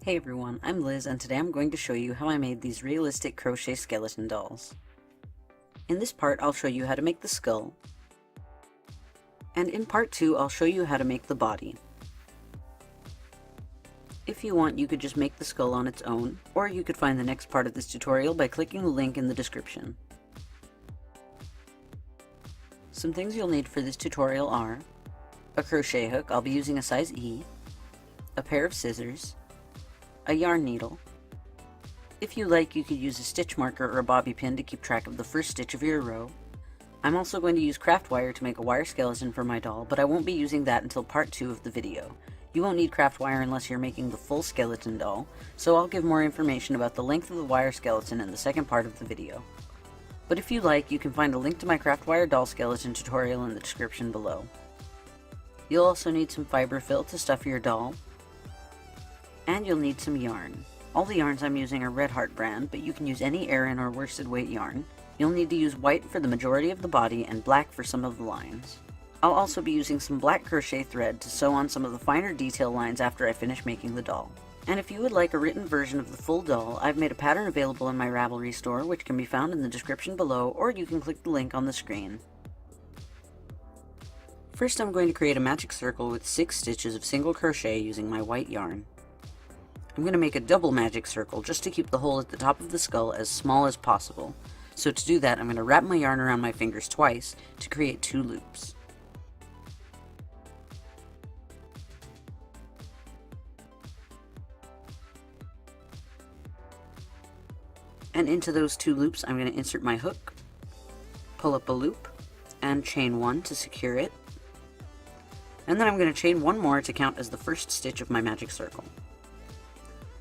Hey everyone, I'm Liz and today I'm going to show you how I made these realistic crochet skeleton dolls. In this part I'll show you how to make the skull, and in part 2 I'll show you how to make the body. If you want, you could just make the skull on its own, or you could find the next part of this tutorial by clicking the link in the description. Some things you'll need for this tutorial are a crochet hook, I'll be using a size E, a pair of scissors, a yarn needle. If you like, you could use a stitch marker or a bobby pin to keep track of the first stitch of your row. I'm also going to use craft wire to make a wire skeleton for my doll, but I won't be using that until part 2 of the video. You won't need craft wire unless you're making the full skeleton doll, so I'll give more information about the length of the wire skeleton in the second part of the video. But if you like, you can find a link to my craft wire doll skeleton tutorial in the description below. You'll also need some fiber fill to stuff your doll, and you'll need some yarn. All the yarns I'm using are Red Heart brand, but you can use any Aran or worsted weight yarn. You'll need to use white for the majority of the body and black for some of the lines. I'll also be using some black crochet thread to sew on some of the finer detail lines after I finish making the doll. And if you would like a written version of the full doll, I've made a pattern available in my Ravelry store, which can be found in the description below, or you can click the link on the screen. First I'm going to create a magic circle with 6 stitches of single crochet using my white yarn. I'm going to make a double magic circle just to keep the hole at the top of the skull as small as possible. So to do that, I'm going to wrap my yarn around my fingers twice to create 2 loops. And into those 2 loops, I'm going to insert my hook, pull up a loop, and chain 1 to secure it. And then I'm going to chain 1 more to count as the first stitch of my magic circle.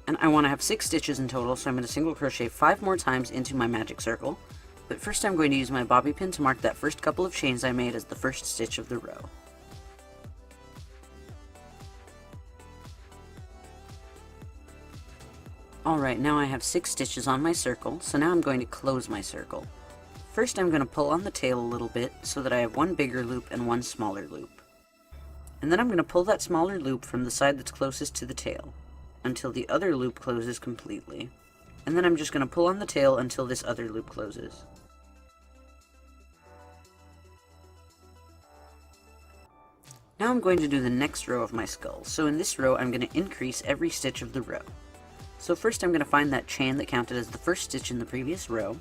And I want to have 6 stitches in total, so I'm going to single crochet 5 more times into my magic circle. But first I'm going to use my bobby pin to mark that first couple of chains I made as the first stitch of the row. Alright, now I have 6 stitches on my circle, so now I'm going to close my circle. First I'm going to pull on the tail a little bit so that I have 1 bigger loop and 1 smaller loop. And then I'm going to pull that smaller loop from the side that's closest to the tail until the other loop closes completely. And then I'm just going to pull on the tail until this other loop closes. Now I'm going to do the next row of my skull. So in this row I'm going to increase every stitch of the row. So first I'm going to find that chain that counted as the first stitch in the previous row,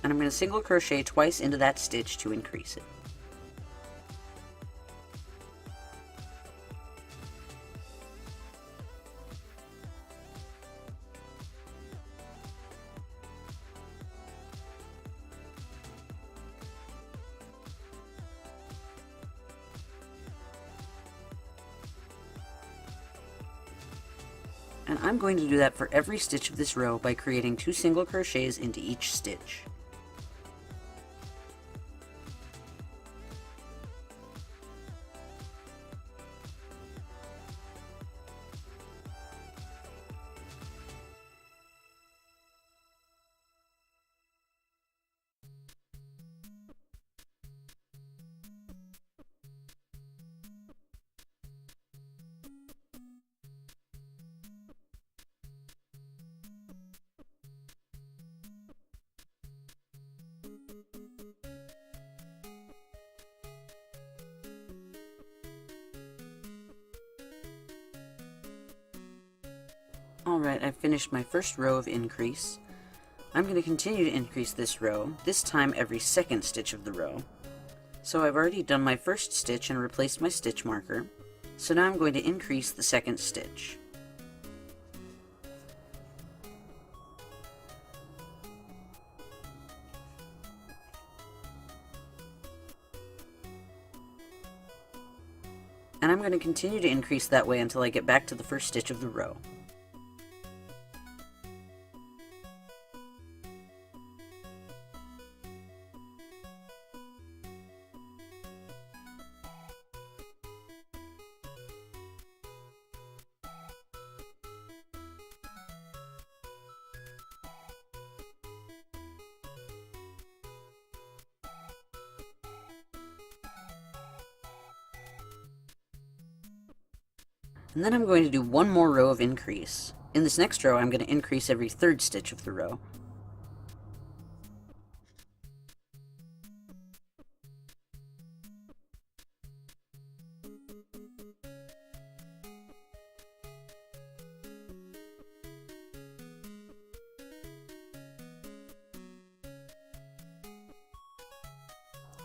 and I'm going to single crochet twice into that stitch to increase it. And I'm going to do that for every stitch of this row by creating 2 single crochets into each stitch. Alright, I've finished my first row of increase. I'm going to continue to increase this row, this time every second stitch of the row. So I've already done my first stitch and replaced my stitch marker, so now I'm going to increase the second stitch. And I'm going to continue to increase that way until I get back to the first stitch of the row. And then I'm going to do 1 more row of increase. In this next row, I'm going to increase every third stitch of the row.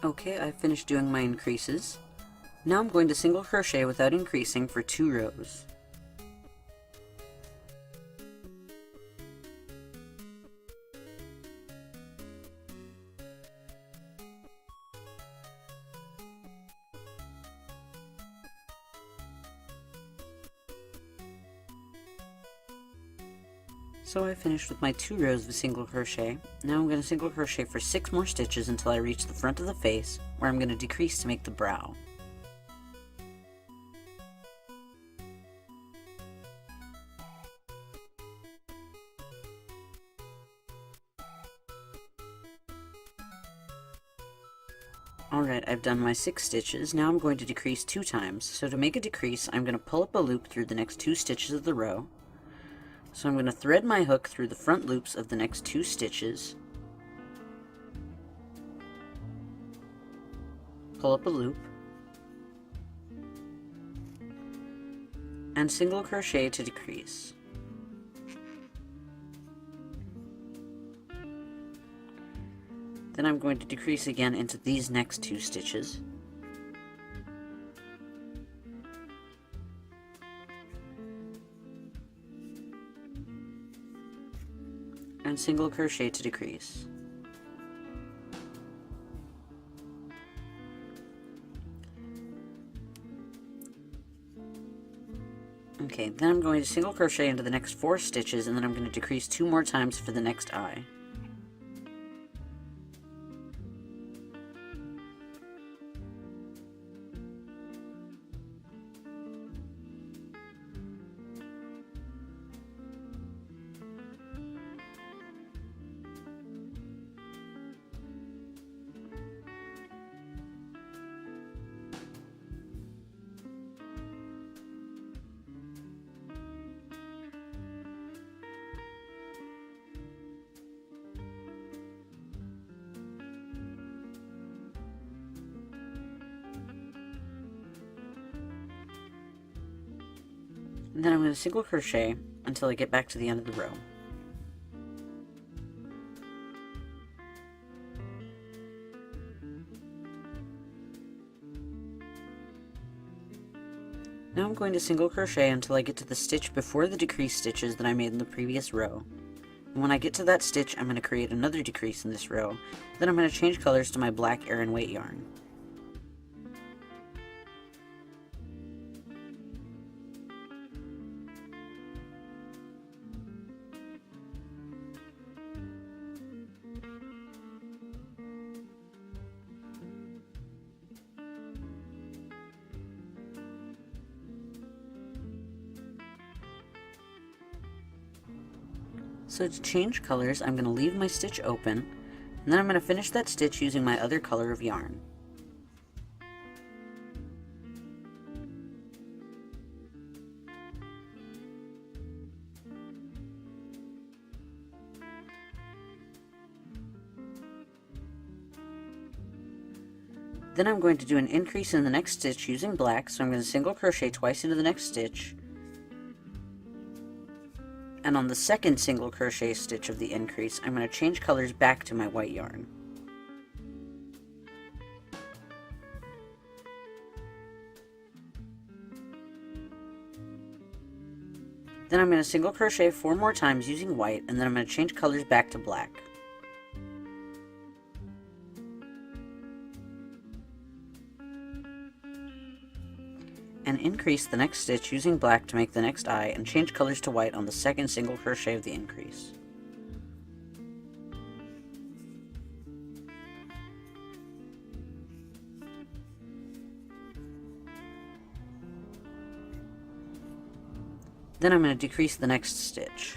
Okay, I've finished doing my increases. Now I'm going to single crochet without increasing for 2 rows. So I finished with my 2 rows of single crochet. Now I'm going to single crochet for 6 more stitches until I reach the front of the face, where I'm going to decrease to make the brow. Alright, I've done my 6 stitches. Now I'm going to decrease 2 times. So to make a decrease, I'm going to pull up a loop through the next 2 stitches of the row. So I'm going to thread my hook through the front loops of the next 2 stitches, pull up a loop, and single crochet to decrease. Then I'm going to decrease again into these next 2 stitches. And single crochet to decrease. Okay, then I'm going to single crochet into the next 4 stitches, and then I'm going to decrease 2 more times for the next eye. And then I'm going to single crochet until I get back to the end of the row. Now I'm going to single crochet until I get to the stitch before the decrease stitches that I made in the previous row. And when I get to that stitch, I'm going to create another decrease in this row. Then I'm going to change colors to my black Aran weight yarn. So to change colors, I'm going to leave my stitch open, and then I'm going to finish that stitch using my other color of yarn. Then I'm going to do an increase in the next stitch using black, so I'm going to single crochet twice into the next stitch. And on the second single crochet stitch of the increase, I'm going to change colors back to my white yarn. Then I'm going to single crochet 4 more times using white, and then I'm going to change colors back to black. And increase the next stitch using black to make the next eye, and change colors to white on the second single crochet of the increase. Then I'm going to decrease the next stitch.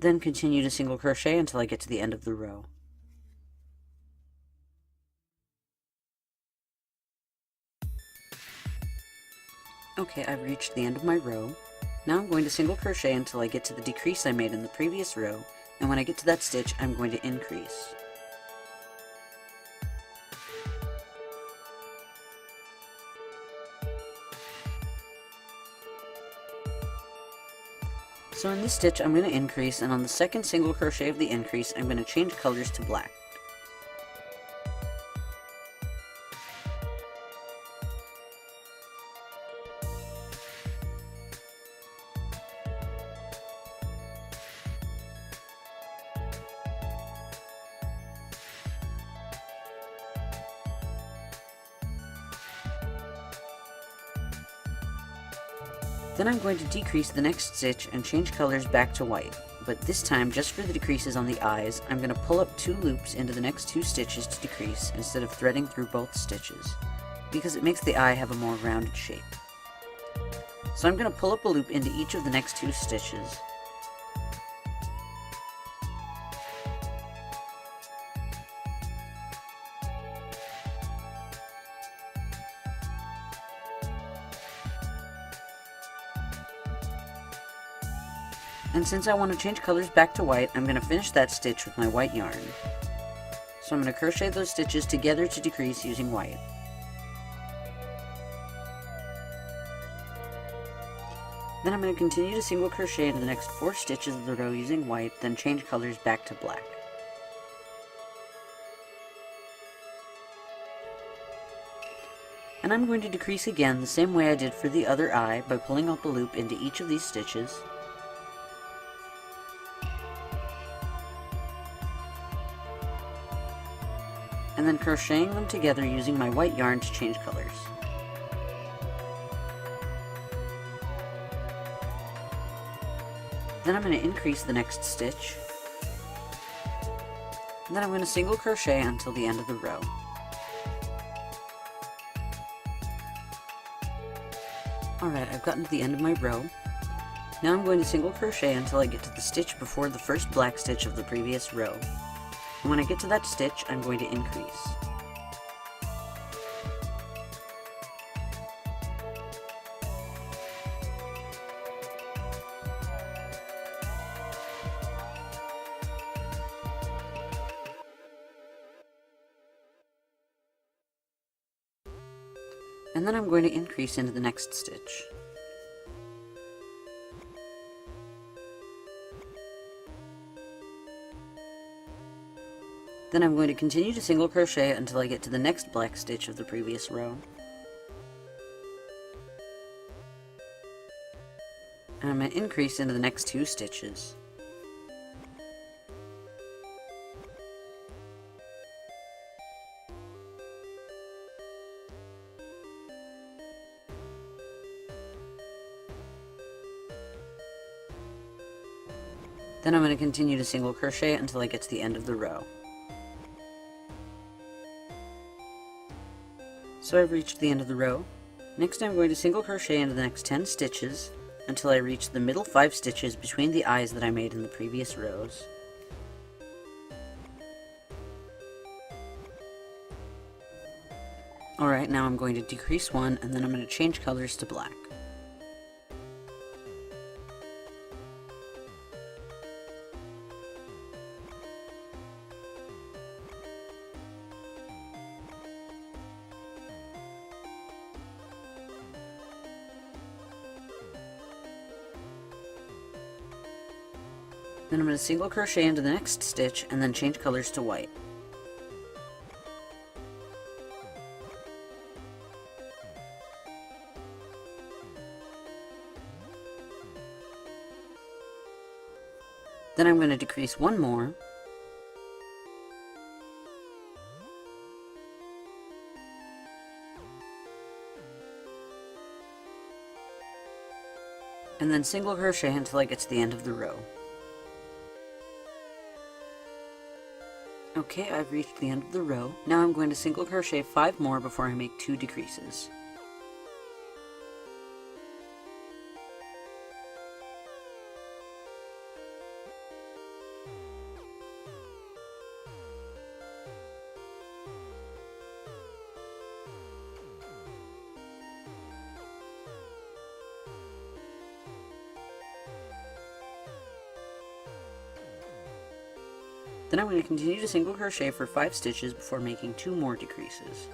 Then continue to single crochet until I get to the end of the row. Okay, I've reached the end of my row. Now I'm going to single crochet until I get to the decrease I made in the previous row, and when I get to that stitch, I'm going to increase. So in this stitch, I'm going to increase, and on the second single crochet of the increase, I'm going to change colors to black. Then I'm going to decrease the next stitch and change colors back to white, but this time, just for the decreases on the eyes, I'm going to pull up 2 loops into the next 2 stitches to decrease instead of threading through both stitches, because it makes the eye have a more rounded shape. So I'm going to pull up a loop into each of the next 2 stitches. And since I want to change colors back to white, I'm going to finish that stitch with my white yarn. So I'm going to crochet those stitches together to decrease using white. Then I'm going to continue to single crochet into the next 4 stitches of the row using white, then change colors back to black. And I'm going to decrease again the same way I did for the other eye by pulling up a loop into each of these stitches. And then crocheting them together using my white yarn to change colors. Then I'm going to increase the next stitch, and then I'm going to single crochet until the end of the row. Alright, I've gotten to the end of my row. Now I'm going to single crochet until I get to the stitch before the first black stitch of the previous row. And when I get to that stitch, I'm going to increase. And then I'm going to increase into the next stitch. Then I'm going to continue to single crochet until I get to the next black stitch of the previous row. And I'm going to increase into the next 2 stitches. Then I'm going to continue to single crochet until I get to the end of the row. So I've reached the end of the row. Next I'm going to single crochet into the next 10 stitches until I reach the middle 5 stitches between the eyes that I made in the previous rows. Alright, now I'm going to decrease 1 and then I'm going to change colors to black. Then I'm going to single crochet into the next stitch and then change colors to white. Then I'm going to decrease 1 more. And then single crochet until I get to the end of the row. Okay, I've reached the end of the row. Now I'm going to single crochet 5 more before I make 2 decreases. Then I'm going to continue to single crochet for 5 stitches before making 2 more decreases.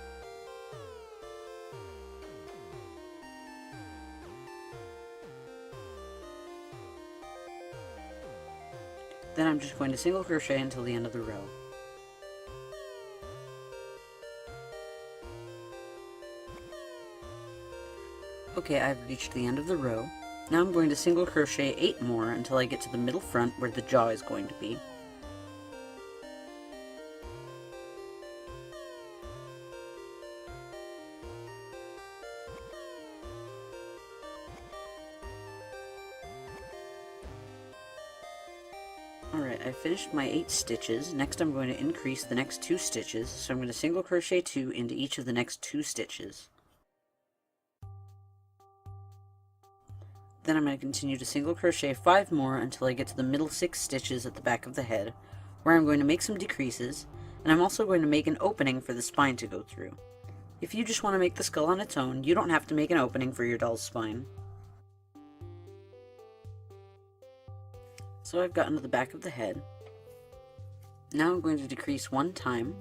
Then I'm just going to single crochet until the end of the row. Okay, I've reached the end of the row. Now I'm going to single crochet 8 more until I get to the middle front where the jaw is going to be. Alright, I finished my 8 stitches. Next I'm going to increase the next 2 stitches, so I'm going to single crochet 2 into each of the next 2 stitches. Then I'm going to continue to single crochet 5 more until I get to the middle 6 stitches at the back of the head, where I'm going to make some decreases, and I'm also going to make an opening for the spine to go through. If you just want to make the skull on its own, you don't have to make an opening for your doll's spine. So I've gotten to the back of the head. Now I'm going to decrease 1 time.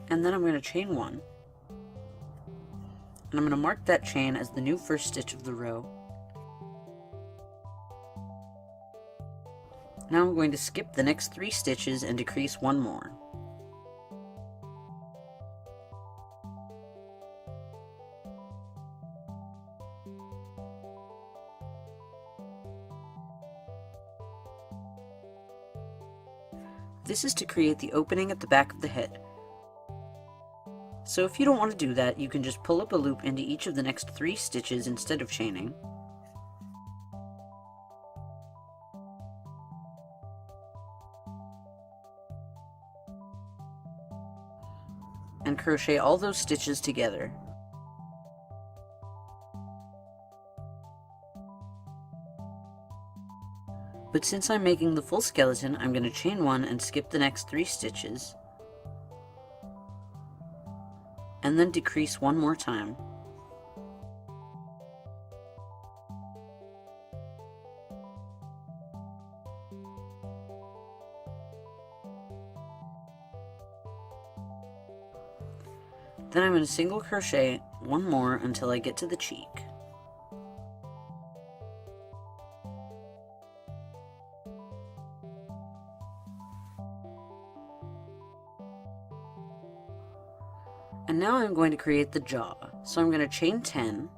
And then I'm going to chain 1. And I'm going to mark that chain as the new first stitch of the row. Now I'm going to skip the next 3 stitches and decrease 1 more. This is to create the opening at the back of the head. So if you don't want to do that, you can just pull up a loop into each of the next 3 stitches instead of chaining. And crochet all those stitches together. But since I'm making the full skeleton, I'm going to chain 1 and skip the next 3 stitches, and then decrease 1 more time. Then I'm going to single crochet 1 more until I get to the cheek. And now I'm going to create the jaw. So I'm going to chain 10.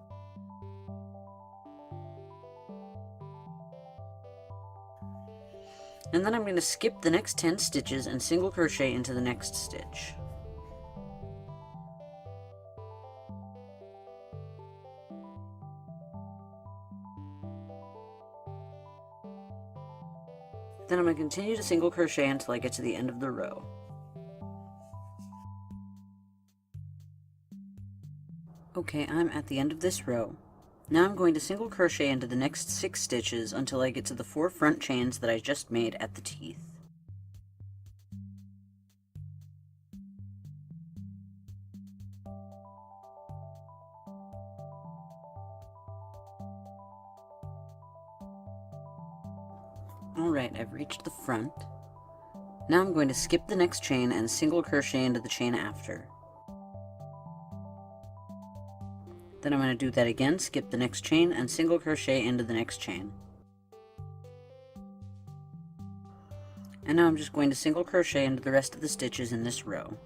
And then I'm going to skip the next 10 stitches and single crochet into the next stitch. Then I'm going to continue to single crochet until I get to the end of the row. Okay, I'm at the end of this row. Now I'm going to single crochet into the next 6 stitches until I get to the 4 front chains that I just made at the teeth. Alright, I've reached the front. Now I'm going to skip the next chain and single crochet into the chain after. Then I'm going to do that again, skip the next chain, and single crochet into the next chain. And now I'm just going to single crochet into the rest of the stitches in this row.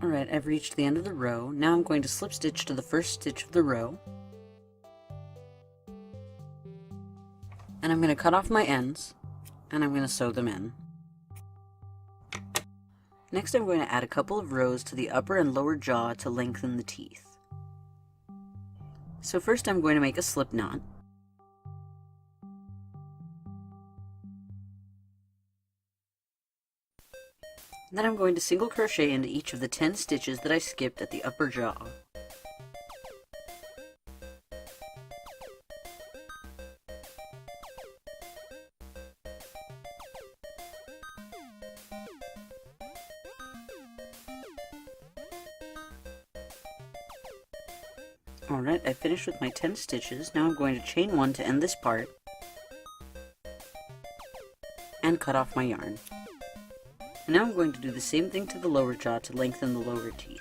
Alright, I've reached the end of the row. Now I'm going to slip stitch to the first stitch of the row. And I'm going to cut off my ends, and I'm going to sew them in. Next I'm going to add a couple of rows to the upper and lower jaw to lengthen the teeth. So first I'm going to make a slip knot. Then I'm going to single crochet into each of the 10 stitches that I skipped at the upper jaw. Alright, I finished with my 10 stitches. Now I'm going to chain 1 to end this part and cut off my yarn. And now I'm going to do the same thing to the lower jaw to lengthen the lower teeth.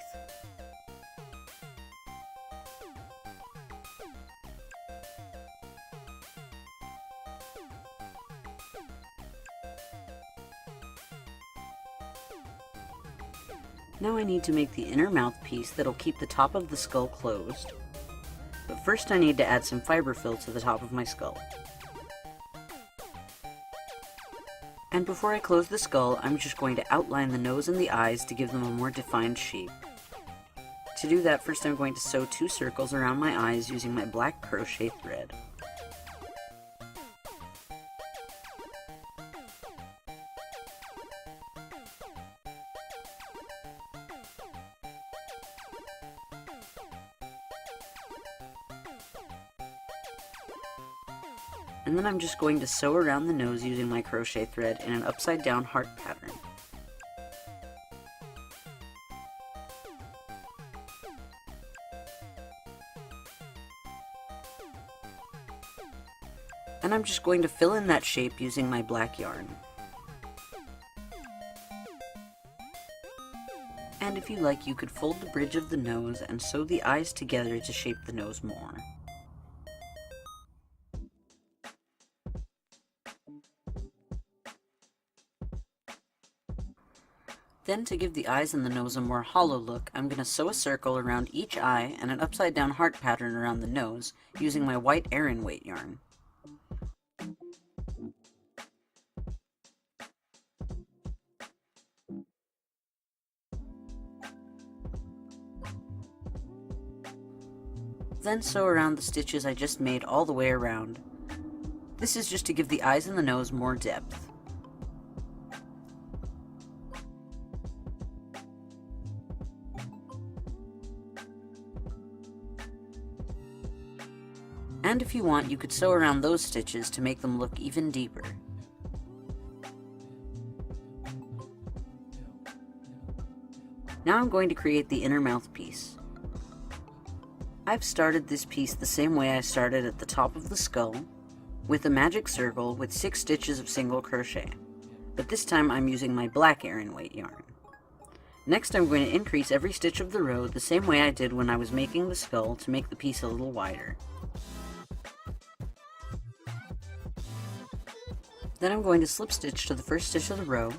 Now I need to make the inner mouthpiece that'll keep the top of the skull closed. But first I need to add some fiber fill to the top of my skull. And before I close the skull, I'm just going to outline the nose and the eyes to give them a more defined shape. To do that, first I'm going to sew 2 circles around my eyes using my black crochet thread. And then I'm just going to sew around the nose using my crochet thread in an upside down heart pattern. And I'm just going to fill in that shape using my black yarn. And if you like, you could fold the bridge of the nose and sew the eyes together to shape the nose more. Then, to give the eyes and the nose a more hollow look, I'm going to sew a circle around each eye and an upside down heart pattern around the nose using my white Aran weight yarn. Then sew around the stitches I just made all the way around. This is just to give the eyes and the nose more depth. And if you want, you could sew around those stitches to make them look even deeper. Now I'm going to create the inner mouthpiece. I've started this piece the same way I started at the top of the skull, with a magic circle with 6 stitches of single crochet, but this time I'm using my black Aran weight yarn. Next I'm going to increase every stitch of the row the same way I did when I was making the skull to make the piece a little wider. Then I'm going to slip stitch to the first stitch of the row,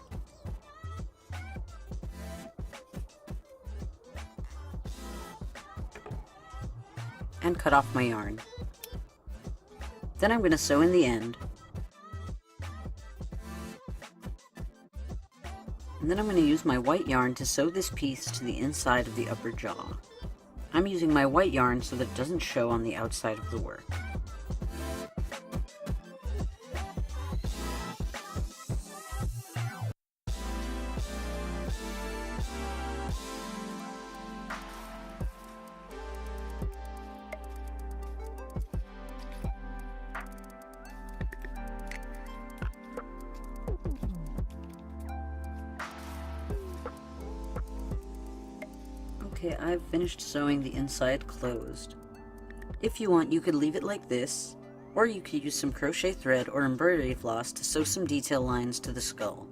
and cut off my yarn. Then I'm going to sew in the end, and then I'm going to use my white yarn to sew this piece to the inside of the upper jaw. I'm using my white yarn so that it doesn't show on the outside of the work. Okay, I've finished sewing the inside closed. If you want, you could leave it like this, or you could use some crochet thread or embroidery floss to sew some detail lines to the skull.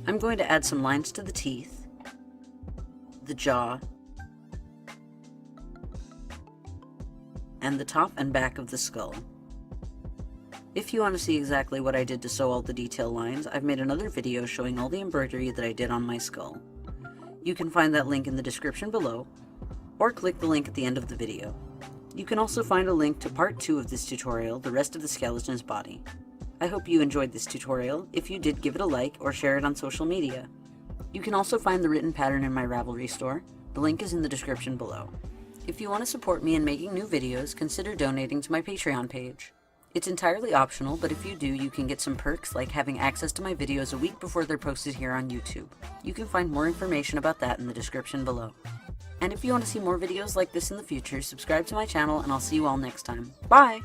I'm going to add some lines to the teeth, the jaw, and the top and back of the skull. If you want to see exactly what I did to sew all the detail lines, I've made another video showing all the embroidery that I did on my skull. You can find that link in the description below, or click the link at the end of the video. You can also find a link to part 2 of this tutorial, the rest of the skeleton's body. I hope you enjoyed this tutorial. If you did, give it a like or share it on social media. You can also find the written pattern in my Ravelry store. The link is in the description below. If you want to support me in making new videos, consider donating to my Patreon page. It's entirely optional, but if you do, you can get some perks like having access to my videos a week before they're posted here on YouTube. You can find more information about that in the description below. And if you want to see more videos like this in the future, subscribe to my channel and I'll see you all next time. Bye!